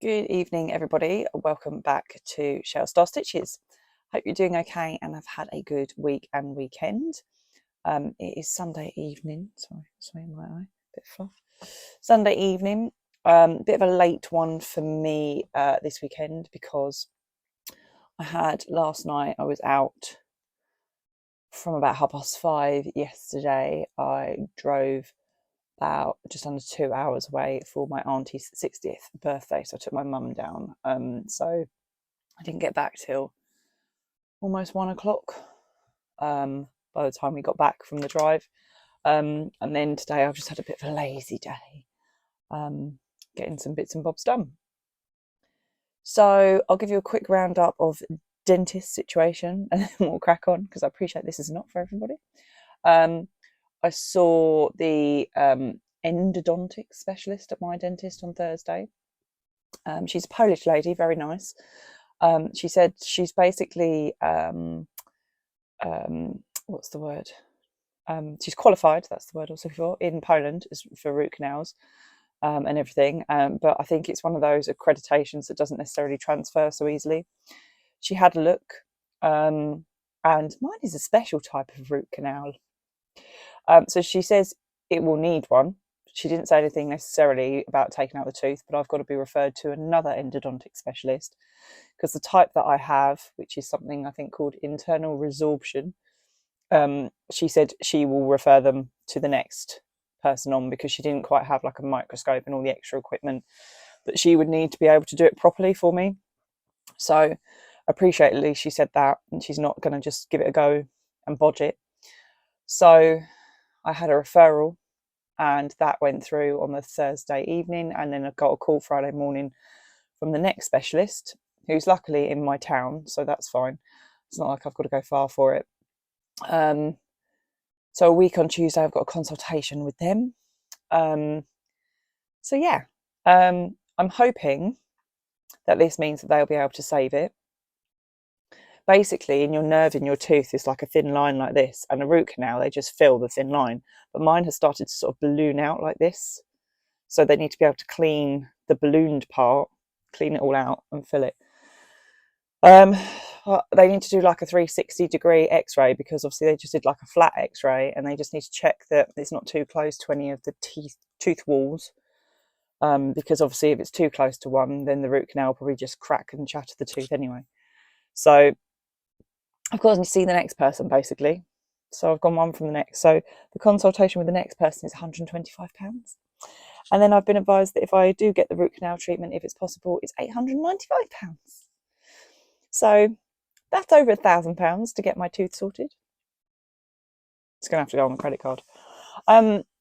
Good evening, everybody. Welcome back to Shell Star Stitches. Hope you're doing okay and have had a good week and weekend. It is Sunday evening. Sorry, my eye, bit fluff. Sunday evening. Bit of a late one for me this weekend because I had last night. I was out from about 5:30 yesterday. I drove about just under 2 hours away for my auntie's 60th birthday, so I took my mum down. So I didn't get back till almost 1 o'clock by the time we got back from the drive. And then today I've just had a bit of a lazy day, getting some bits and bobs done. So I'll give you a quick roundup of dentist situation and then we'll crack on because I appreciate this is not for everybody. I saw the endodontic specialist at my dentist on Thursday. She's a Polish lady, very nice. She said she's basically, what's the word? She's qualified, that's the word also for, in Poland for root canals and everything. But I think it's one of those accreditations that doesn't necessarily transfer so easily. She had a look, and mine is a special type of root canal. So she says it will need one. She didn't say anything necessarily about taking out the tooth, but I've got to be referred to another endodontic specialist because the type that I have, which is something I think called internal resorption, she said she will refer them to the next person on because she didn't quite have like a microscope and all the extra equipment that she would need to be able to do it properly for me. So appreciatedly she said that, and she's not going to just give it a go and bodge it. So I had a referral and that went through on the Thursday evening, and then I got a call Friday morning from the next specialist, who's luckily in my town, so that's fine. It's not like I've got to go far for it. So a week on Tuesday I've got a consultation with them. So yeah, I'm hoping that this means that they'll be able to save it. Basically, in your nerve in your tooth is like a thin line like this, and a root canal, they just fill the thin line. But mine has started to sort of balloon out like this. So they need to be able to clean the ballooned part, clean it all out and fill it. They need to do like a 360-degree x-ray because obviously they just did like a flat x-ray, and they just need to check that it's not too close to any of the tooth walls. Because obviously if it's too close to one, then the root canal will probably just crack and shatter the tooth anyway. So I've got to see the next person basically. So I've gone one from the next. So the consultation with the next person is £125. And then I've been advised that if I do get the root canal treatment, if it's possible, it's £895. So that's over £1,000 to get my tooth sorted. It's going to have to go on the credit card.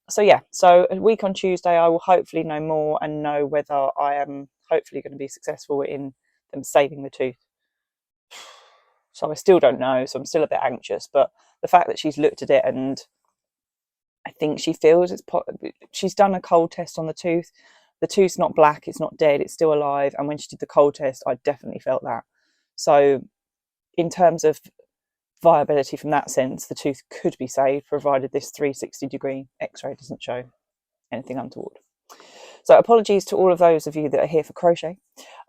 So yeah, so a week on Tuesday, I will hopefully know more and know whether I am hopefully going to be successful in them saving the tooth. So I still don't know, so I'm still a bit anxious, but the fact that she's looked at it and I think she feels she's done a cold test on the tooth's not black, it's not dead, it's still alive, and when she did the cold test I definitely felt that. So in terms of viability from that sense, the tooth could be saved provided this 360-degree x-ray doesn't show anything untoward. So apologies to all of those of you that are here for crochet,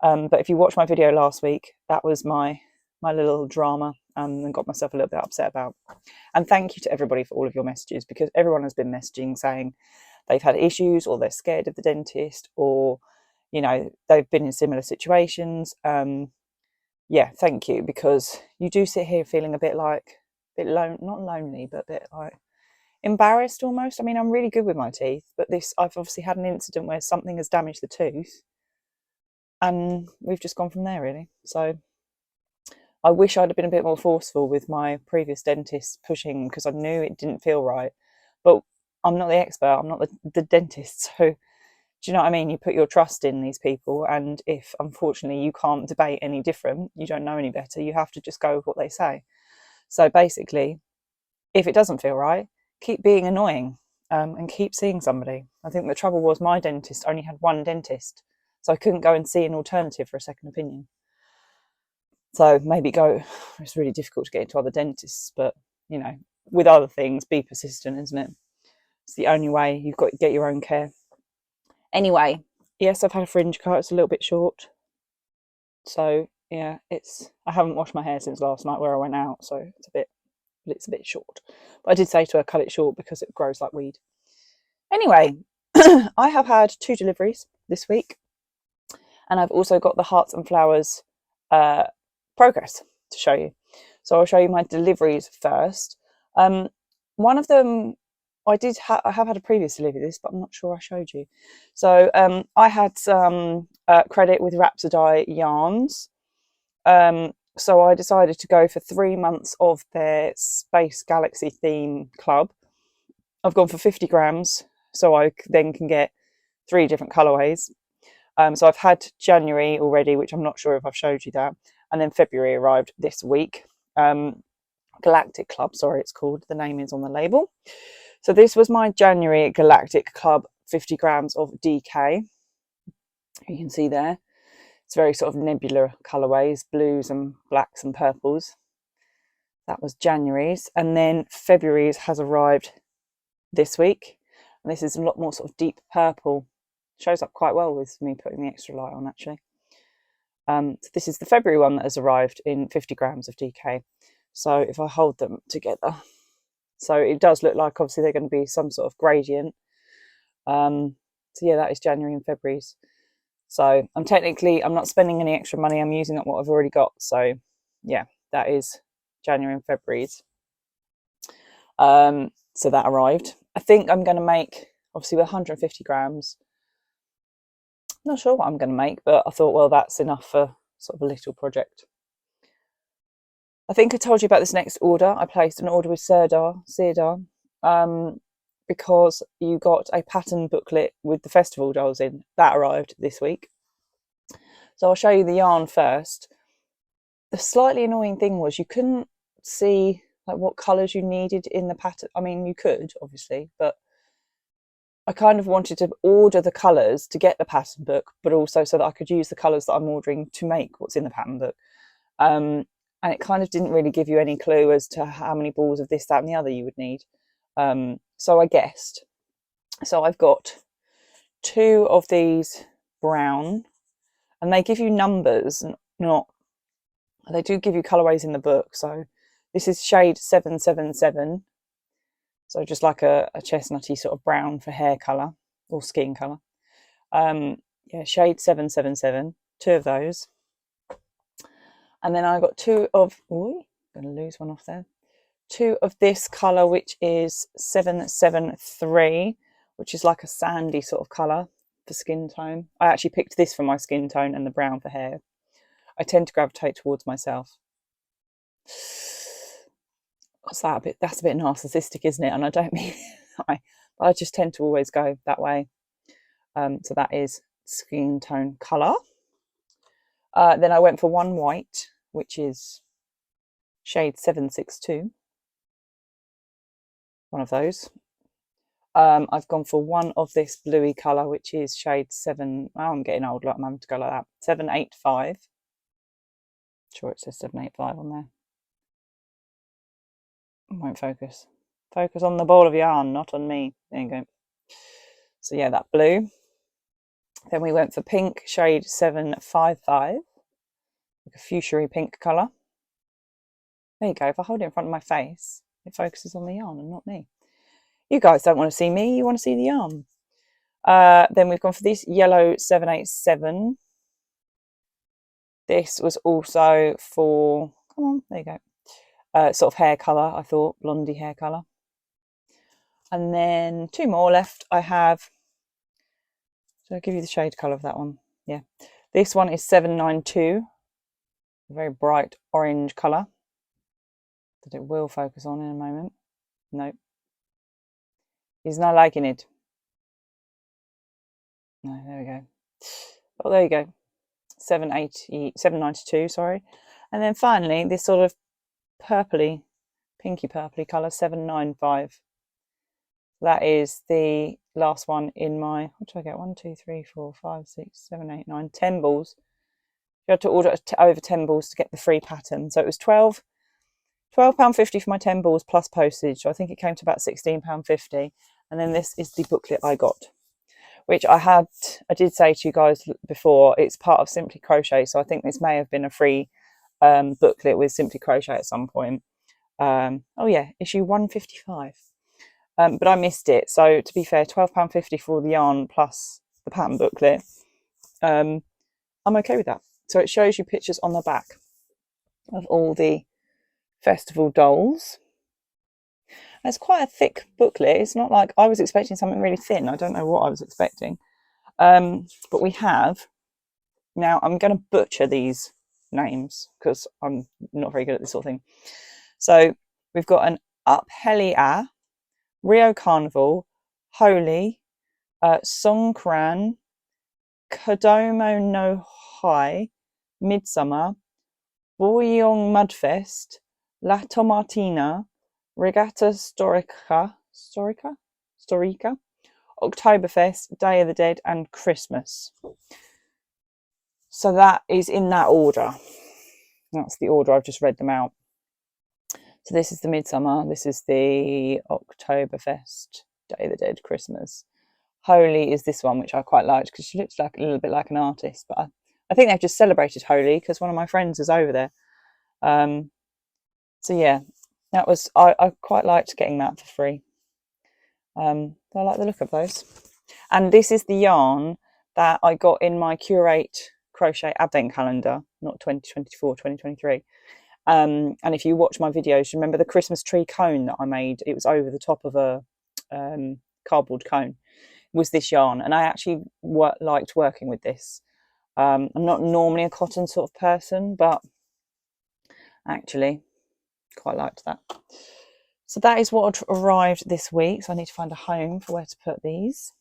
but if you watched my video last week, that was my little drama and got myself a little bit upset about. And thank you to everybody for all of your messages, because everyone has been messaging saying they've had issues or they're scared of the dentist, or you know, they've been in similar situations. Yeah, thank you, because you do sit here feeling a bit not lonely, but a bit like embarrassed almost. I mean, I'm really good with my teeth, but I've obviously had an incident where something has damaged the tooth and we've just gone from there really. So I wish I'd have been a bit more forceful with my previous dentist pushing, because I knew it didn't feel right. But I'm not the expert, I'm not the dentist. So do you know what I mean? You put your trust in these people, and if unfortunately you can't debate any different, you don't know any better, you have to just go with what they say. So basically, if it doesn't feel right, keep being annoying and keep seeing somebody. I think the trouble was my dentist only had one dentist, so I couldn't go and see an alternative for a second opinion. So maybe it's really difficult to get into other dentists, but you know, with other things, be persistent, isn't it? It's the only way. You've got to get your own care. Anyway, Yes, I've had a fringe cut. It's a little bit short. So yeah, I haven't washed my hair since last night where I went out, so it's a bit short. But I did say to her, cut it short because it grows like weed. Anyway, I have had 2 deliveries this week, and I've also got the Hearts and Flowers progress to show you. So I'll show you my deliveries first. One of them, I have had a previous delivery of this, but I'm not sure I showed you. So I had some credit with Rhapsodye Yarns. So I decided to go for 3 months of their Space Galaxy theme club. I've gone for 50 grams, so I then can get 3 different colorways. So I've had January already, which I'm not sure if I've showed you that. And then February arrived this week. Galactic Club, sorry, it's called. The name is on the label. So this was my January Galactic Club 50 grams of DK. You can see there. It's very sort of nebula colourways, blues and blacks and purples. That was January's. And then February's has arrived this week. And this is a lot more sort of deep purple. Shows up quite well with me putting the extra light on, actually. So this is the February one that has arrived in 50 grams of DK. So if I hold them together, so it does look like obviously they're going to be some sort of gradient. So yeah, that is January and February's. So I'm not spending any extra money. I'm using up what I've already got. So yeah, that is January and February's. So that arrived. I think I'm going to make, obviously with 150 grams, not sure what I'm going to make, but I thought, well, that's enough for sort of a little project. I think I told you about this next order. I placed an order with Sirdar, because you got a pattern booklet with the festival dolls in. That arrived this week. So I'll show you the yarn first. The slightly annoying thing was you couldn't see like what colours you needed in the pattern. I mean, you could, obviously, but I kind of wanted to order the colours to get the pattern book, but also so that I could use the colours that I'm ordering to make what's in the pattern book. And it kind of didn't really give you any clue as to how many balls of this, that and the other you would need. So I guessed. So I've got 2 of these brown, and they give you numbers, they do give you colourways in the book. So this is shade 777. So just like a chestnutty sort of brown for hair colour or skin colour. Yeah, shade 777, 2 of those. And then I got 2 of, I'm going to lose one off there. 2 of this colour, which is 773, which is like a sandy sort of colour for skin tone. I actually picked this for my skin tone and the brown for hair. I tend to gravitate towards myself. What's that? That's a bit narcissistic, isn't it? And I don't mean I just tend to always go that way. So that is skin tone colour. Then I went for 1 white, which is shade 762. One of those. I've gone for 1 of this bluey colour, which is shade 7. Oh, I'm getting old, like I'm having to go like that. 785. Sure, it says 785 on there. It won't focus. Focus on the ball of yarn, not on me. There you go. So yeah, that blue. Then we went for pink, shade 755. Like a fuchsia pink colour. There you go. If I hold it in front of my face, it focuses on the yarn and not me. You guys don't want to see me, you want to see the yarn. Then we've gone for this yellow 787. This was also for, come on, there you go. Sort of hair colour, I thought, blondie hair colour. And then 2 more left. I have, should I give you the shade colour of that one? Yeah. This one is 792. A very bright orange colour that it will focus on in a moment. Nope. He's not liking it. No, there we go. Oh, there you go. 792, sorry. And then finally, this sort of purpley, pinky purpley colour, 795. That is the last one in my, what did I get? 1, 2, 3, 4, 5, 6, 7, 8, 9, 10 balls. You had to order over 10 balls to get the free pattern. So it was £12.50 for my 10 balls plus postage. So I think it came to about £16.50. And then this is the booklet I got, which I did say to you guys before, it's part of Simply Crochet, so I think this may have been a free booklet with Simply Crochet at some point. Oh yeah, issue 155. But I missed it, so to be fair, £12.50 for the yarn plus the pattern booklet. I'm okay with that. So it shows you pictures on the back of all the festival dolls. It's quite a thick booklet. It's not like I was expecting something really thin. I don't know what I was expecting. But we have, now I'm going to butcher these names because I'm not very good at this sort of thing. So we've got an Uphelia, Rio Carnival, Holy, Songkran, Kodomo no Hai, Midsummer, Boyong Mudfest, La Tomatina, Regatta Storica, Oktoberfest, Day of the Dead, and Christmas. So that is in that order. That's the order. I've just read them out. So this is the Midsummer, this is the Oktoberfest, Day of the Dead, Christmas. Holy is this one, which I quite liked because she looks like a little bit like an artist. But I think they've just celebrated Holy because one of my friends is over there. So yeah, that was, I quite liked getting that for free. I like the look of those. And this is the yarn that I got in my Curate Crochet Advent Calendar, not 2024, 2023. And if you watch my videos, you remember the Christmas tree cone that I made? It was over the top of a cardboard cone. Was this yarn, and I actually liked working with this. I'm not normally a cotton sort of person, but actually quite liked that. So that is what arrived this week. So I need to find a home for where to put these,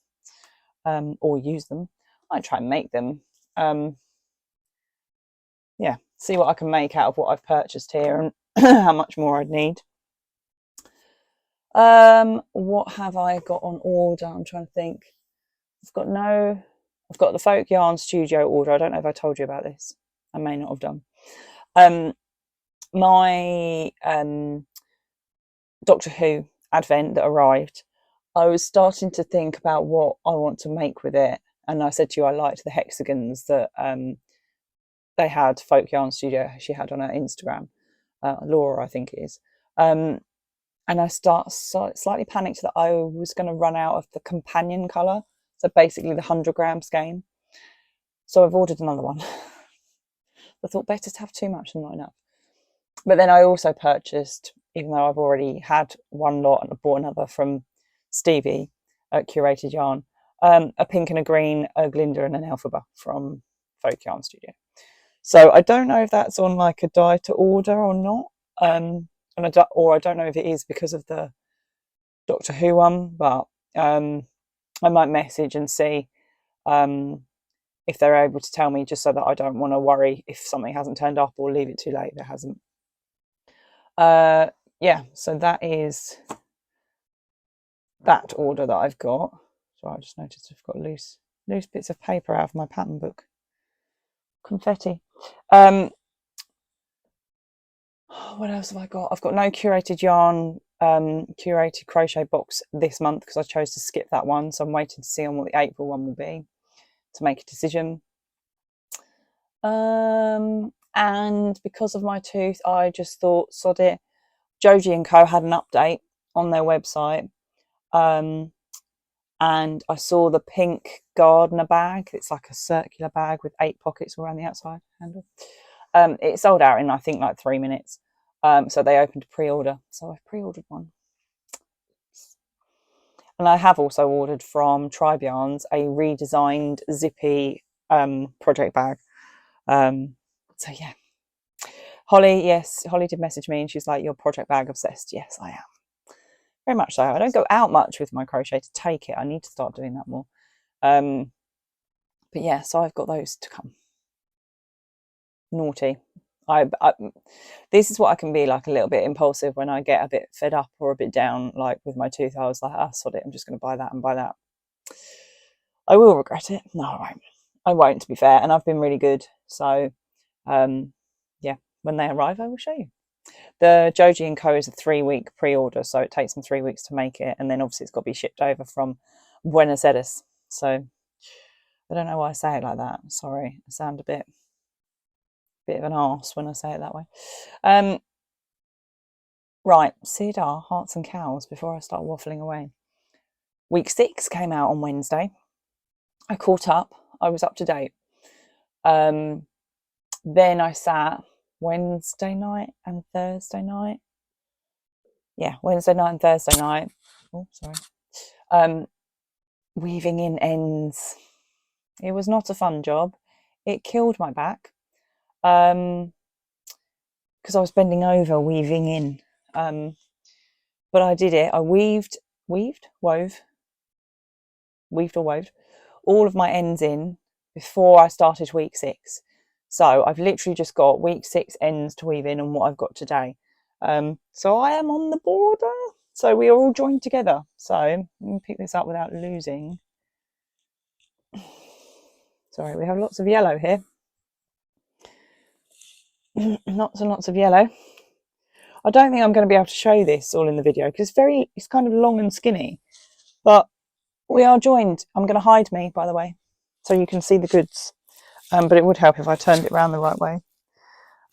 or use them. I might try and make them. Yeah, see what I can make out of what I've purchased here and how much more I'd need. What have I got on order? I'm trying to think. I've got the Folk Yarn Studio order. I don't know if I told you about this. I may not have done. My Doctor Who Advent that arrived, I was starting to think about what I want to make with it. And I said to you, I liked the hexagons that they had, Folk Yarn Studio, she had on her Instagram. Laura, I think it is. And I slightly panicked that I was going to run out of the companion colour. So basically the 100 gram skein. So I've ordered another one. I thought better to have too much than not enough. But then I also purchased, even though I've already had one lot and I bought another from Stevie at Curated Yarn, a pink and a green, a Glinda and an Elphaba from Folk Yarn Studio. So I don't know if that's on like a die to order or not. Or I don't know if it is because of the Doctor Who one, but I might message and see if they're able to tell me, just so that I don't want to worry if something hasn't turned up or leave it too late if it hasn't. Yeah, so that is that order that I've got. So I just noticed I've got loose bits of paper out of my pattern book. Confetti. What else have I got? I've got no Curated Yarn curated crochet box this month because I chose to skip that one, so I'm waiting to see on what the April one will be to make a decision. And because of my tooth, I just thought, sod it. Joji Co had an update on their website, and I saw the pink gardener bag. It's like a circular bag with 8 pockets around the outside handle. It sold out in, I think, like 3 minutes. So they opened a pre-order. So I've pre-ordered one. And I have also ordered from Tribe Yarns a redesigned zippy project bag. So yeah. Holly did message me and she's like, "You're project bag obsessed." Yes, I am. Very much so. I don't go out much with my crochet to take it. I need to start doing that more. But yeah, so I've got those to come. Naughty. This is what I can be like, a little bit impulsive when I get a bit fed up or a bit down, like with my tooth. I was like, sod it, I'm just going to buy that and buy that. I will regret it. No, I won't, to be fair. And I've been really good. So yeah, when they arrive, I will show you. The Joji Co is a 3-week pre-order, so it takes them 3 weeks to make it, and then obviously it's got to be shipped over from Buenos Aires. So I don't know why I say it like that. Sorry, I sound a bit of an arse when I say it that way. Right, Sirdar Hearts and Cows, before I start waffling away. Week 6 came out on Wednesday. I caught up. I was up to date. Then I sat Wednesday night and Thursday night. Yeah, Wednesday night and Thursday night. Oh, sorry. Weaving in ends. It was not a fun job. It killed my back. Because I was bending over weaving in. But I did it. I wove all of my ends in before I started week 6. So I've literally just got week 6 ends to weave in on what I've got today. So I am on the border. So we are all joined together. So let me pick this up without losing. Sorry, we have lots of yellow here. Lots and lots of yellow. I don't think I'm going to be able to show this all in the video because it's kind of long and skinny. But we are joined. I'm going to hide me, by the way, so you can see the goods. But it would help if I turned it around the right way.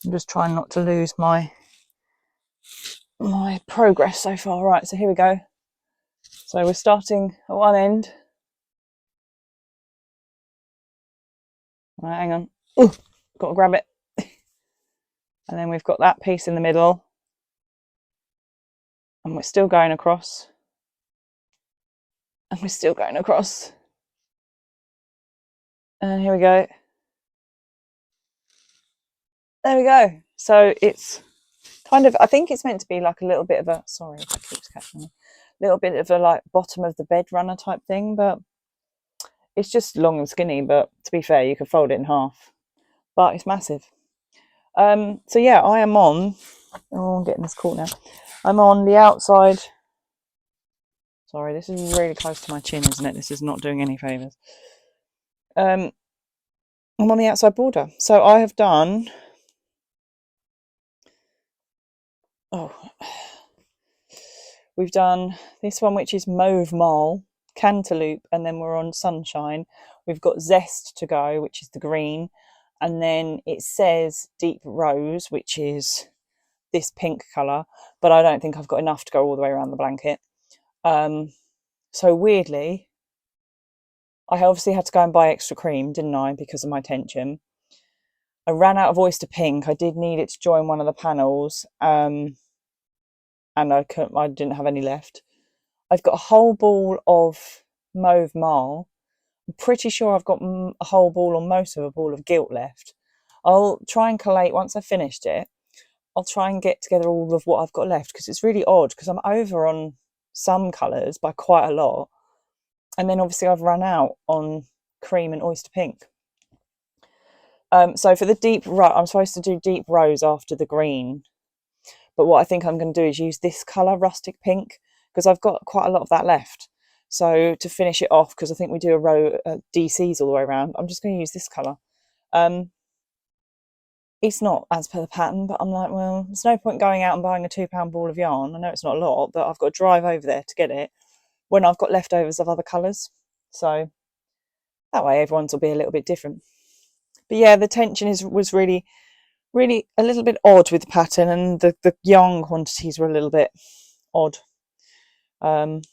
I'm just trying not to lose my progress so far. Right, so here we go. So we're starting at one end. Right, hang on. Ooh, got to grab it. And then we've got that piece in the middle. And we're still going across. And we're still going across. And here we go. There we go. So it's kind of, I think it's meant to be like a little bit of a, sorry if that keeps catching me, a little bit of a like bottom of the bed runner type thing, but it's just long and skinny. But to be fair, you can fold it in half, but it's massive. So yeah, I am on, I'm getting this caught now. I'm on the outside. Sorry, this is really close to my chin, isn't it? This is not doing any favours. I'm on the outside border. So I have done, we've done this one, which is Mauve Marl, Cantaloupe, and then we're on Sunshine. We've got Zest to go, which is the green, and then it says Deep Rose, which is this pink colour, but I don't think I've got enough to go all the way around the blanket. So weirdly, I obviously had to go and buy extra cream, didn't I, because of my tension. I ran out of oyster pink. I did need it to join one of the panels, and I didn't have any left. I've got a whole ball of Mauve Marl. I'm pretty sure I've got a whole ball or most of a ball of Gilt left. I'll try and collate, once I've finished it, I'll try and get together all of what I've got left, because it's really odd, because I'm over on some colours by quite a lot. And then obviously I've run out on cream and oyster pink. So for the deep rose, I'm supposed to do Deep Rose after the green. But what I think I'm going to do is use this colour, Rustic Pink, because I've got quite a lot of that left. So to finish it off, because I think we do a row DCs all the way around, I'm just going to use this colour. It's not as per the pattern, but I'm like, well, there's no point going out and buying a £2 ball of yarn. I know it's not a lot, but I've got to drive over there to get it when I've got leftovers of other colours. So that way everyone's will be a little bit different. But yeah, the tension was really a little bit odd with the pattern, and the yarn quantities were a little bit odd. But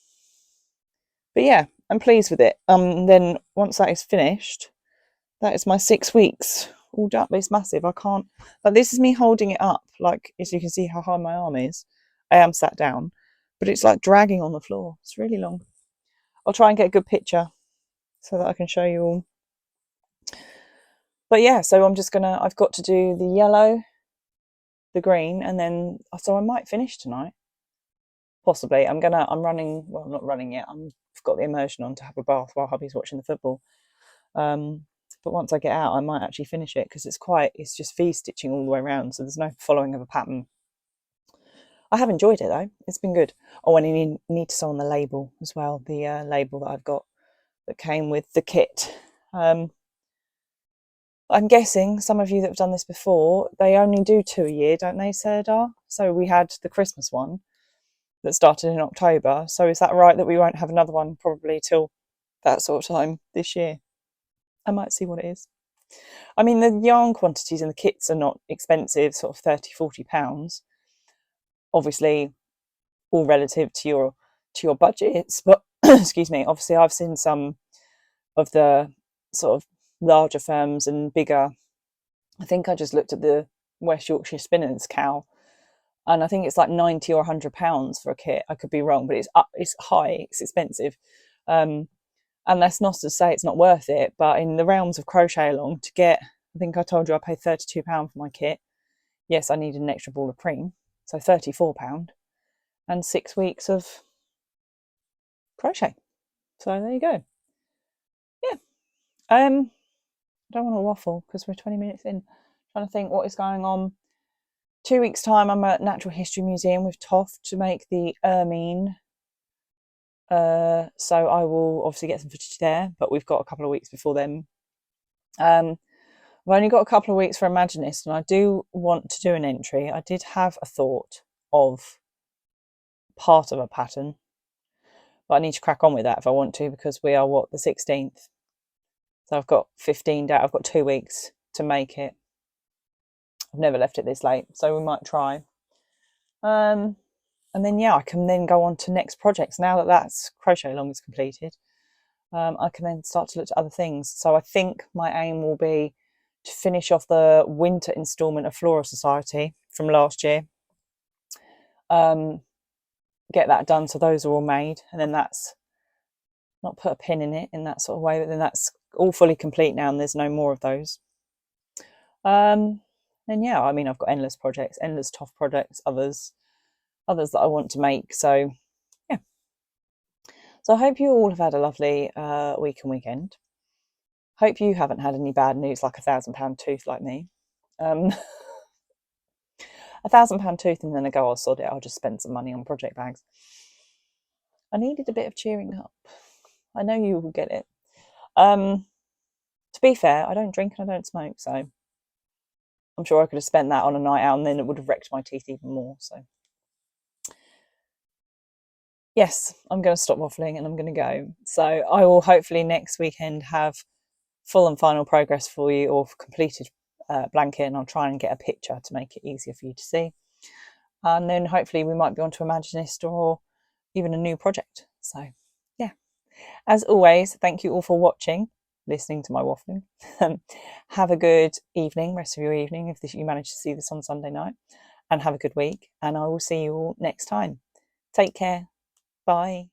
yeah, I'm pleased with it. Then once that is finished, that is my 6 weeks all done. It's massive. I can't, like, this is me holding it up, like, as you can see how high my arm is. I am sat down, but it's like dragging on the floor. It's really long. I'll try and get a good picture so that I can show you all. But yeah, so I've got to do the yellow, the green, and then, so I might finish tonight. Possibly. I'm running, well, I'm not running yet. I've got the immersion on to have a bath while hubby's watching the football. But once I get out, I might actually finish it, because it's just V-stitching all the way around, so there's no following of a pattern. I have enjoyed it though. It's been good. Oh, and you need to sew on the label as well, the label that I've got that came with the kit. I'm guessing some of you that have done this before, they only do 2 a year, don't they, Sirdar? So we had the Christmas one that started in October. So is that right that we won't have another one probably till that sort of time this year? I might see what it is. I mean, the yarn quantities and the kits are not expensive, sort of £30–40. Obviously, all relative to your budgets, but excuse me, obviously I've seen some of the sort of larger firms and bigger. I think I just looked at the West Yorkshire Spinners CAL, and I think it's like £90 or £100 for a kit. I could be wrong, but it's high, it's expensive. And that's not to say it's not worth it, but in the realms of crochet along, to get, I think I told you I paid £32 for my kit. Yes, I needed an extra ball of preem, so £34, and 6 weeks of crochet. So there you go. Yeah. I don't want to waffle because we're 20 minutes in. Trying to think what is going on. 2 weeks' time, I'm at Natural History Museum with Toft to make the ermine. So I will obviously get some footage there, but we've got a couple of weeks before then. I've only got a couple of weeks for Imaginist, and I do want to do an entry. I did have a thought of part of a pattern, but I need to crack on with that if I want to, because we are, what, the 16th? So I've got 15 days, I've got 2 weeks to make it. I've never left it this late, so we might try. And then, yeah, I can then go on to next projects. Now that that's crochet along is completed, I can then start to look at other things. So I think my aim will be to finish off the winter instalment of Floral Society from last year. Get that done, so those are all made, and then that's not put a pin in it in that sort of way, but then that's all fully complete now, and there's no more of those. Then yeah, I mean, I've got endless projects, endless Toft projects, others that I want to make. So yeah. So I hope you all have had a lovely week and weekend. Hope you haven't had any bad news like £1,000 tooth like me. £1,000 tooth and then I go, I'll sod it, I'll just spend some money on project bags. I needed a bit of cheering up. I know you will get it. To be fair, I don't drink and I don't smoke, so I'm sure I could have spent that on a night out and then it would have wrecked my teeth even more. So yes, I'm going to stop waffling and I'm going to go. So I will hopefully next weekend have full and final progress for you, or completed blanket, and I'll try and get a picture to make it easier for you to see. And then hopefully we might be on to Imaginist or even a new project. So yeah, as always, thank you all for watching, listening to my waffling. Have a good evening, rest of your evening, if you manage to see this on Sunday night, and have a good week, and I will see you all next time. Take care. Bye.